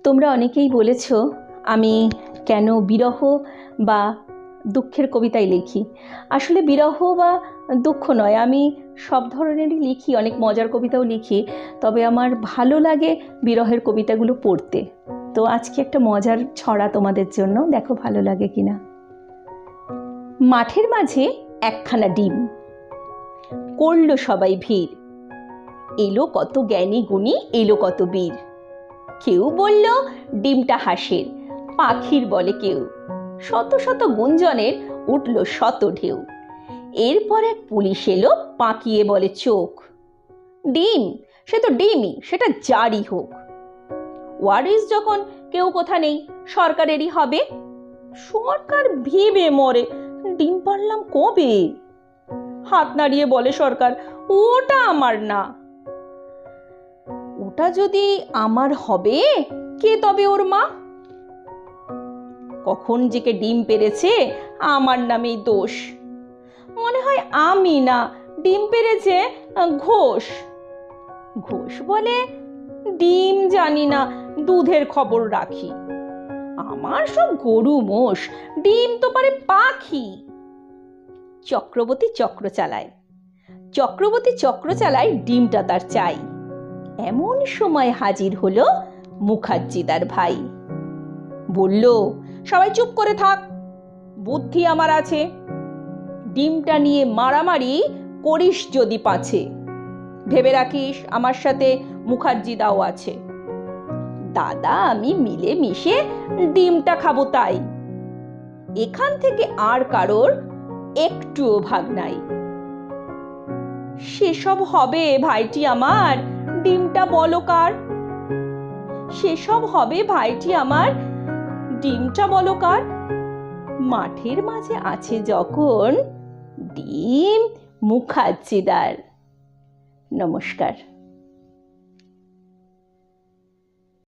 তোমরা অনেকেই বলেছ আমি কেন বিরহ বা দুঃখের কবিতাই লিখি। আসলে বিরহ বা দুঃখ নয়, আমি সব ধরনেরই লিখি, অনেক মজার কবিতাও লিখি, তবে আমার ভালো লাগে বিরহের কবিতাগুলো পড়তে। তো আজকে একটা মজার ছড়া তোমাদের জন্য, দেখো ভালো লাগে কিনা। মাঠের মাঝে একখানা ডিম, করল সবাই ভিড়, এলো কত জ্ঞানী গুণী, এলো কত বীর। কেউ বলল ডিমটা হাঁসের, পাখির বলে কেউ, শত শত গুঞ্জনের উঠল শত ঢেউ। এরপর এক পুলিশ এলো, পাকিয়ে বলে চোখ, ডিম সে তো ডিমই, সেটা যারই হোক। ওয়ারিস যখন কেউ কোথা নেই, সরকারেরই হবে। সরকার ভেবে মরে, ডিম পারলাম কবে। হাত নাড়িয়ে বলে সরকার, ওটা আমার না। ওটা যদি আমার হবে, কে তবে ওর মা? কখন যে কে ডিম পেরেছে, আমার নামেই দোষ। মনে হয় আমি না, ডিম পেরেছে ঘোষ। ঘোষ বলে, ডিম জানি না, দুধের খবর রাখি। আমার সব গরু মোষ, ডিম তো পারে পাখি। চক্রবর্তী চক্র চালায়, চক্রবর্তী চক্র চালায়, ডিমটা তার চাই। এমন সময় হাজির হলো মুখাজ্জিদার ভাই। বলল, সবাই চুপ করে থাক, বুদ্ধি আমার আছে। ডিমটা নিয়ে মারামারি করিস যদি পাছে, ভেবে রাখিস আমার সাথে মুখাজ্জিদাও আছে। দাদা আমি মিলে মিশে ডিমটা খাবো, তাই এখান থেকে আর কারোর একটুও ভাগ নাই। সেসব হবে ভাইটি আমার, ডিমটা বলো কার? সেসব হবে ভাইটি আমার, ডিমটা বলো কার? মাঠের মাঝে আছে যখন ডিম মুখাজ্জিদার। নমস্কার।